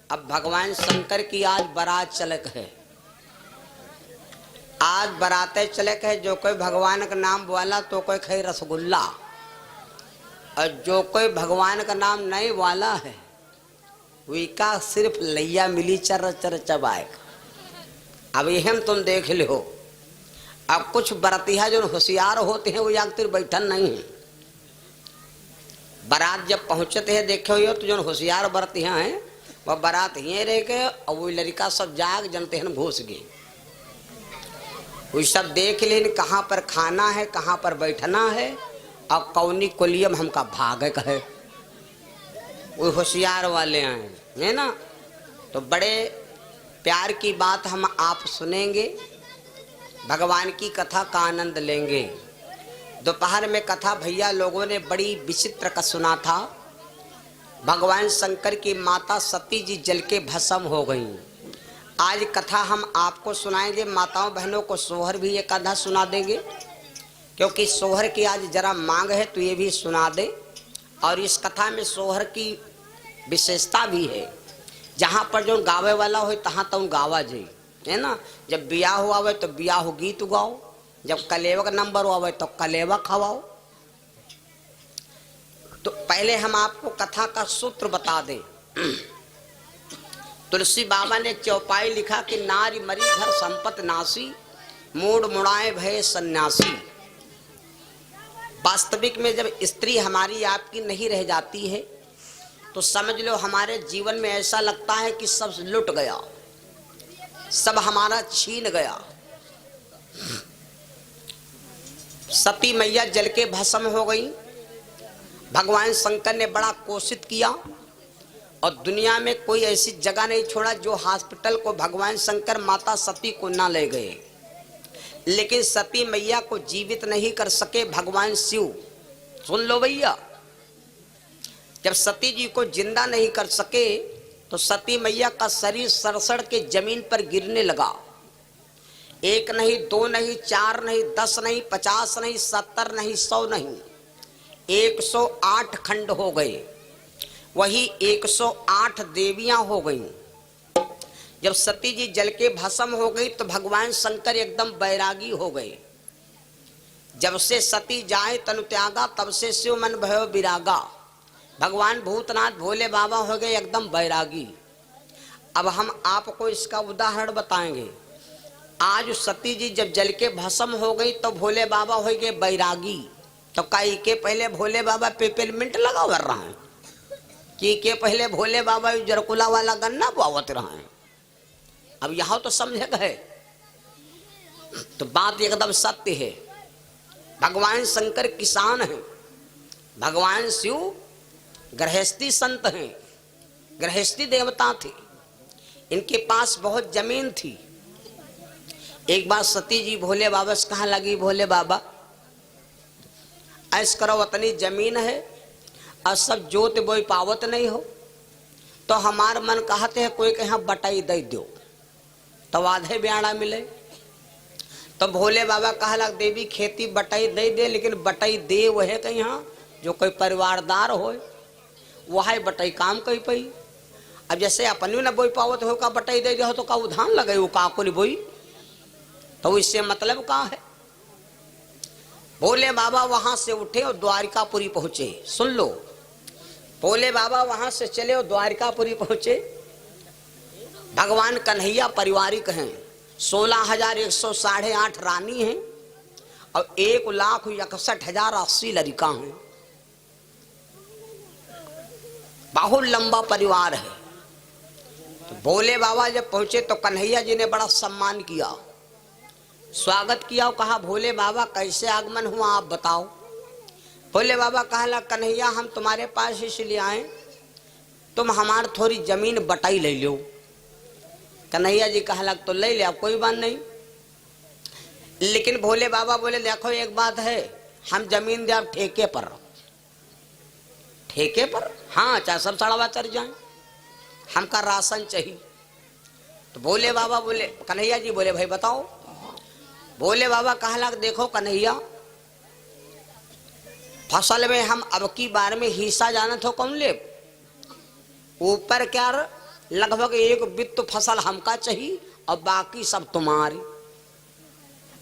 अब भगवान शंकर की आज बारात चलक है। आज बारातें चलक है। जो कोई भगवान का नाम वाला तो कोई खाई रसगुल्ला, और जो कोई भगवान का नाम नहीं वाला है वीका सिर्फ लैया मिली चर चर चबाए। अब यह तुम देख लो। अब कुछ बरतिया जो होशियार होते हैं वो यार बैठन नहीं है। बारात जब पहुंचते हैं देखो यो तो जो होशियार बरतिया हैं वह बारात यहीं रह के और वो लड़का सब जाग जनते हैं घुस गए। वो सब देख लेन कहाँ पर खाना है, कहाँ पर बैठना है और कौनी कोलियम हमका भाग है। वो होशियार वाले आए है ना। तो बड़े प्यार की बात हम आप सुनेंगे, भगवान की कथा का आनंद लेंगे। दोपहर में कथा भैया लोगों ने बड़ी विचित्र का सुना था। भगवान शंकर की माता सती जी जल के भस्म हो गई। आज कथा हम आपको सुनाएंगे। माताओं बहनों को सोहर भी एक आधा सुना देंगे, क्योंकि सोहर की आज जरा मांग है तो ये भी सुना दे। और इस कथा में सोहर की विशेषता भी है। जहाँ पर जो गावे वाला हो तहाँ तो गावा जाए, है ना। जब ब्याह हुआ हो तो ब्याह गीत गाओ, जब कलेवा का नंबर हुआ तो कलेवा खवाओ। तो पहले हम आपको कथा का सूत्र बता दें। तुलसी बाबा ने चौपाई लिखा कि नारी मरी घर संपत नासी, मूड मुड़ाए भय सन्यासी। वास्तविक में जब स्त्री हमारी आपकी नहीं रह जाती है तो समझ लो हमारे जीवन में ऐसा लगता है कि सब लुट गया, सब हमारा छीन गया। सती मैया जल के भस्म हो गई। भगवान शंकर ने बड़ा कोशिश किया और दुनिया में कोई ऐसी जगह नहीं छोड़ा जो हॉस्पिटल को भगवान शंकर माता सती को ना ले गए। लेकिन सती मैया को जीवित नहीं कर सके भगवान शिव। सुन लो भैया, जब सती जी को जिंदा नहीं कर सके तो सती मैया का शरीर सड़सड़ के जमीन पर गिरने लगा। एक नहीं, दो नहीं, चार नहीं, 10 नहीं, 50 नहीं, 70 नहीं, 100 नहीं, 108 खंड हो गए। वही 108 देवियां हो गईं। जब सती जी जल के भस्म हो गई तो भगवान शंकर एकदम बैरागी हो गए। जब से सती जाए तनु त्यागा, तब से शिव मन भयो विरागा। भगवान भूतनाथ भोले बाबा हो गए एकदम बैरागी। अब हम आपको इसका उदाहरण बताएंगे। आज सती जी जब जल के भस्म हो गई तो भोले बाबा हो गए बैरागी। तो कई के पहले भोले बाबा पेपरमिंट लगा कर रहा है कि पहले भोले बाबा जरकुला वाला गन्ना बावत रहा है। अब यहाँ तो समझे गए तो बात एकदम सत्य है। भगवान शंकर किसान हैं, भगवान शिव गृहस्थी संत हैं, गृहस्थी देवता थे। इनके पास बहुत जमीन थी। एक बार सती जी भोले बाबा से कहा लगी, भोले बाबा ऐस करो उतनी जमीन है और सब जोत बोई पावत नहीं हो तो हमार मन कहते हैं कोई कहीं बटाई दे दो तो आधे ब्याड़ा मिले। तो भोले बाबा कहा लग देवी खेती बटाई दे दे, लेकिन बटाई दे वह कहीं जो कोई परिवारदार हो वह बटाई काम कही पई। अब जैसे अपनी न बोई पावत हो का बटाई दे हो तो का उधान लगे वो काकुल बोई, तो इससे मतलब का है। भोले बाबा वहां से उठे और द्वारिकापुरी पहुंचे। सुन लो, भोले बाबा वहां से चले और द्वारिकापुरी पहुंचे। भगवान कन्हैया पारिवारिक हैं, 16,108 रानी हैं और 1,61,080 लड़का हैं। बहुत लंबा परिवार है। तो भोले बाबा जब पहुंचे तो कन्हैया जी ने बड़ा सम्मान किया, स्वागत किया और कहा भोले बाबा कैसे आगमन हुआ आप बताओ। भोले बाबा कहा कन्हैया हम तुम्हारे पास इसलिए आए तुम हमार थोड़ी जमीन बटाई ले लो। कन्हैया जी कहा तो ले ले, अब कोई बात नहीं। लेकिन भोले बाबा बोले देखो एक बात है, हम जमीन दे आप ठेके पर। ठेके पर? हाँ, चाहे सब सड़वा चढ़ जाए, हमका राशन चाहिए। तो भोले बाबा बोले, कन्हैया जी बोले भाई बताओ। भोले बाबा कहा देखो कन्हैया, फसल में हम अब की बार में हिस्सा जानत हो कौन ले? ऊपर क्या लगभग एक बित्त फसल हमका चाहिए और बाकी सब तुम्हारी।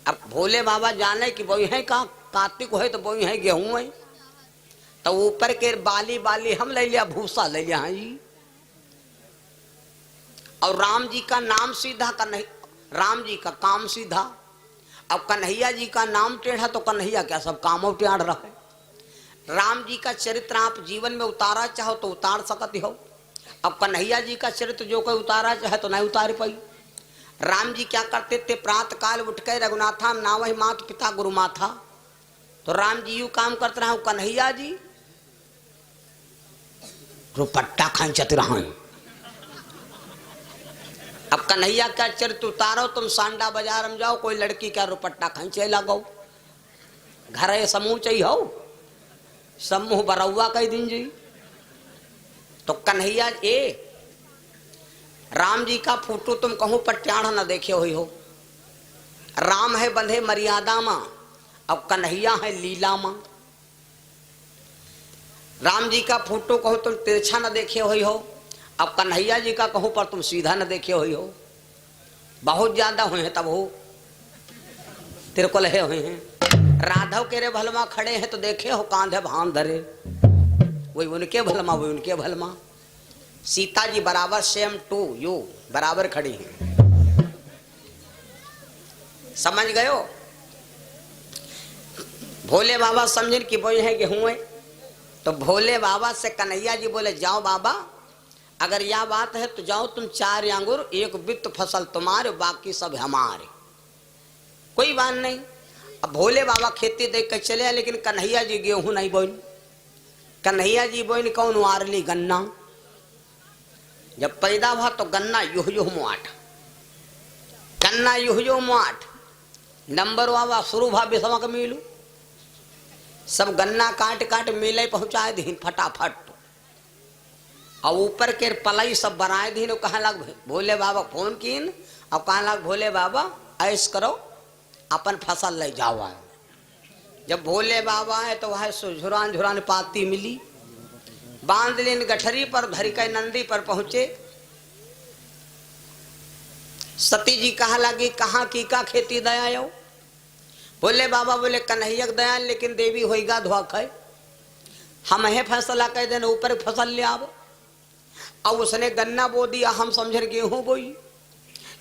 अब भोले बाबा जाने कि वही है का कार्तिक है तो वही है गेहूं है, तो ऊपर के बाली बाली हम ले लिया, भूसा ले लिया जी। और राम जी का नाम सीधा, राम जी का काम सीधा। अब कन्हैया जी का नाम टेढ़ा तो कन्हैया क्या सब कामों टेढ़ रहे। राम जी का चरित्र आप जीवन में उतारा चाहो तो उतार सकते हो। अब कन्हैया जी का चरित्र जो कोई उतारा चाहे तो नहीं उतार पाई। राम जी क्या करते थे, प्रातः काल उठ के रघुनाथा नाम ही मात पिता गुरु माथा, तो राम जी यू काम करते रहे। कन्हैया जी रुपट्टा खंचत रहे। अब कन्हैया का चरित्र उतारो, तुम सांडा बाजार में जाओ, कोई लड़की क्या रुपट्टा खंचे लगो, घर समूह चाहिए हो, समूह बरौआ कई दिन जी। तो कन्हैया ए राम जी का फोटो तुम कहूं पर टेढ़ न देखे हुई हो। राम है बंधे मर्यादा मां, अब कन्हैया है लीला मां। राम जी का फोटो कहूं तुम तिरछा न देखे हुई हो, अब कन्हैया जी का कहूं पर तुम सीधा न देखे हुई हो। बहुत ज्यादा हुए हैं तब हो तेरे को लहे हुए हैं। राधव के रे भलमा खड़े हैं तो देखे हो, कांधे भान धरे, वही उनके भलमा वही उनके भलमा। सीता जी बराबर सेम टू यू बराबर खड़ी हैं। समझ गए हो? भोले बाबा समझे कि वही है गेहूं है, तो भोले बाबा से कन्हैया जी बोले जाओ बाबा, अगर यह बात है तो जाओ तुम 4 अंगूर, एक बित्त फसल तुम्हारे, बाकी सब हमारे, कोई बात नहीं। अब भोले बाबा खेती देख कर चले, लेकिन कन्हैया जी गेहूं नहीं बोइन। कन्हैया जी बोइन कौन? वारली गन्ना। जब पैदा हुआ तो गन्ना युह युह मुआठ, गन्ना युह युह मुआठ नंबर वावा शुरू भा बिसमक मिलू, सब गन्ना काट काट मिले पहुंचाए दीन फटाफट। और ऊपर के पलाई सब बनाए दीन। कहा लग भोले बाबा फोन कीन, और कहा लग भोले बाबा ऐश करो अपन फसल ले जाओ आए। जब भोले बाबा आए तो वह झुरान झुरान पाती मिली, बांध लेन गठरी पर, धरी के नंदी पर पहुंचे। सती जी कहा लगी कहाँ की का खेती दया। बोले बाबा बोले कन्हैया दया, लेकिन देवी होगा धोख है, हम है फैसला कह देना ऊपर फसल ले आव। और उसने गन्ना बो दिया, हम समझे गेहूं बोई।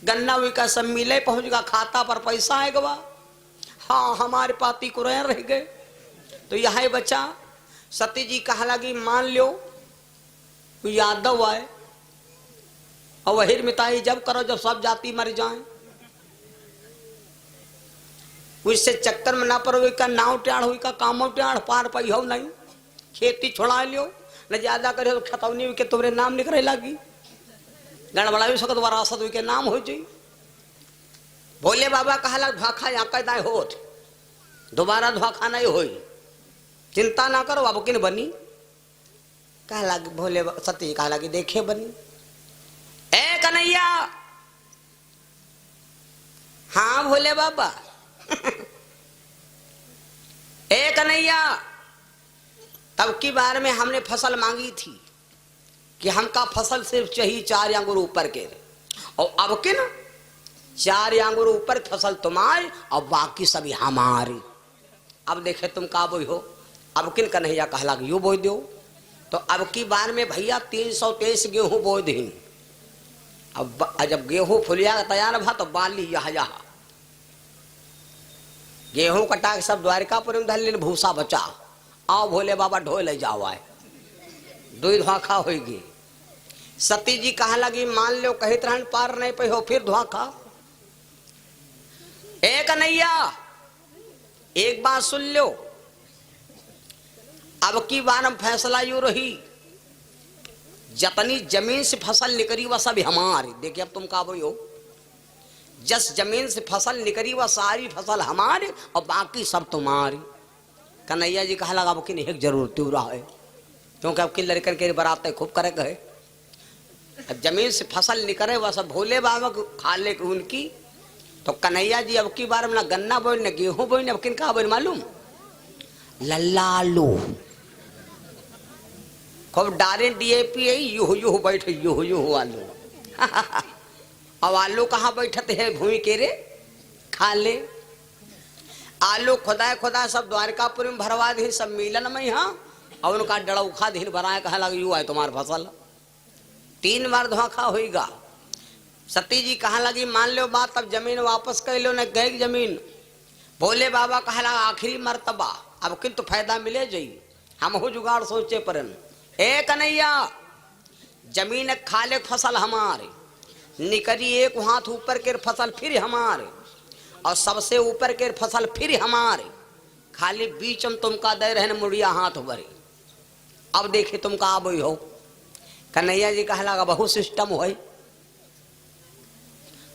गन्ना हुई का सब मिले पहुंच गया, खाता पर पैसा है गवा। हाँ हमारे पाती को रह गए, तो यह बचा। सती जी कहा लगी मान लो यादव आए और वही मिताई जब करो जब सब जाति मर जाए, उससे चक्कर में ना पड़ो का नाव टेढ़ हुई का कामो टेढ़ पार पई हो नहीं। खेती छोड़ा लियो न ज्यादा करे तो खतौनी हुई के तुम्हारे नाम निकले लगी, गड़बड़ा भी सकत वरासत हुई के नाम हो जाई। भोले बाबा कहा लग धोखा यहाँ का होत, दोबारा धोखा नहीं होई, चिंता ना करो। अब किन बनी? कहा लगी भोले सती कहा लगी देखे बनी। ए कन्हैया, हाँ भोले बाबा ए कन्हैया, तब की बार में हमने फसल मांगी थी कि हमका फसल सिर्फ चाहिए 4 अंगूर ऊपर के, और अब किन 4 अंगूर ऊपर फसल तुम्हारी और बाकी सभी हमारी। अब देखे तुम का बोई हो। अब किन कन्हैया कहला यू बोई दो, तो अब की बार में भैया 323 गेहूं बोई दीन। अब जब गेहूं फुलिया तैयार भा तो बाली यहाँ गेहूं कटा के सब द्वारिकापुर में धल भूसा बचा। आओ भोले बाबा ढोए ले जाओ आए, 2 धोखा होगी। सती जी कहा लगी मान लो कही तरह पार नहीं पे हो, फिर धोखा। ए कन्हैया एक बात सुन लो, अब की बार हम फैसला यू रही, जतनी जमीन से फसल निकली वह सब हमारी। देखिए अब तुम का बोई हो, जस जमीन से फसल निकली वह सारी फसल हमारी और बाकी सब तुम्हारी। कन्हैया जी कहा लगा अब की नहीं जरूरत हो रहा है, क्योंकि अब की लड़कन के बरात खूब करे गए। अब जमीन से फसल निकले वह सब भोले बाबा को खा ले उनकी। तो कन्हैया जी अब की बार में ना गन्ना बोई न गेहूं बोई, अब किन कहा बोई मालूम? लल्लालू। खूब डारे डीएपी है, यूह यूह बैठे यूह यूह आलू। अब आलू कहाँ बैठते है भूमि के रे खा ले। आलू खुदा खुदा सब द्वारकापुर में भरवा दी सब मिलन में। हाँ और उनका डड़ा उखा दिन बनाया कहा लगा यू है तुम्हार फसल 3 बार धोखा होगा। सती जी कहा लगी मान लो बात अब जमीन वापस कर लो न गई जमीन। भोले बाबा कहा लगा आखिरी मर्तबा अब किंतु फायदा मिले जाई हम हो जुगाड़ सोचे परन। ए कन्हैया जमीन खाले फसल हमारे निकली एक हाथ ऊपर के फसल फिर हमारे और सबसे ऊपर के फसल फिर हमारे खाली बीच में तुमका दे रहे मुड़िया हाथ भरे। अब देखे तुमका अब हो। कन्हैया जी कहा लगा बहु सिस्टम हो।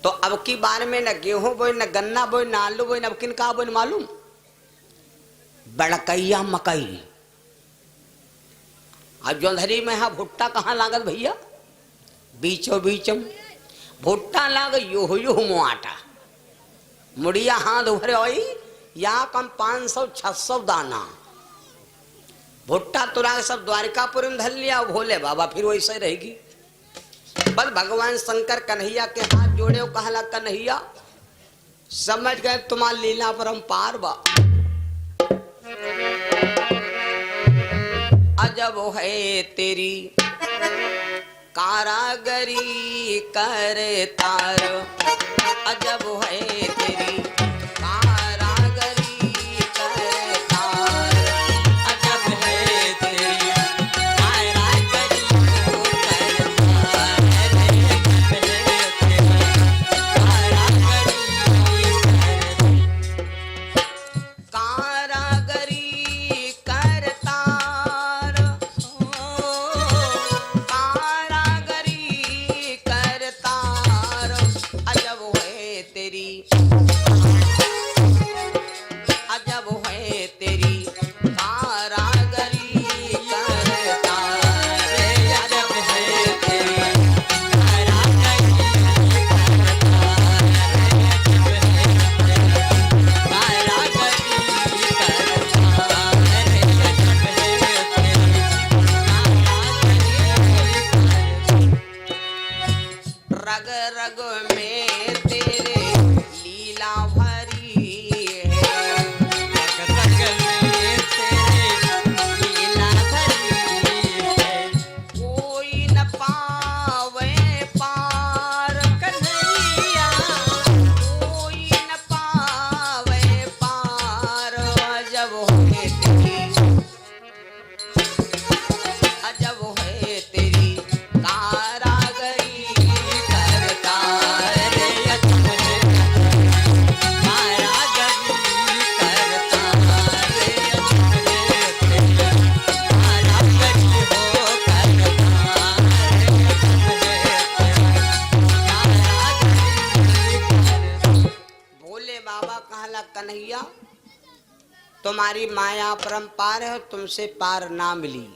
तो अब की बार में न गेहूं बोई न गन्ना बोई न आलू बोई न अब किन का बोई मालूम बड़कैया मकई। अब जोंधरी में हा भुट्टा कहाँ लागत भैया बीचों बीचम भुट्टा लाग यूह यूह मुआटा मुड़िया हाथ उभरे हुई यहाँ कम 500-600 दाना भुट्टा तुरा सब द्वारकापुर में धर लिया। भोले बाबा फिर वैसे रहेगी। बस भगवान शंकर कन्हैया के हाथ जोड़े कहला कन्हैया समझ गए तुम्हार लीला परम्पार बा। अजब है तेरी कारागरी कर तार। अजब है तेरी कारागरी कर तार। अजब है तेरी कारागरी कर तार। कारागरी कर तार। कारागरी कर तार। अजब है तेरी अजब है तेरी कारागरी कर तार। अजब है तेरी रग रग में तेरे लीला भरी है। रग रग में तेरे लीला भरी है। कोई न पावे पार कन्हैया कोई न पावे पार। अजब है तेरी अजब है तेरी कारागरी कर तार। अजब है कारागरी कर तार। अजब है तेरी कारागरी हो कर तार। भोले बाबा कहला कन्हैया तुम्हारी माया परम्पार है तुमसे पार ना मिली।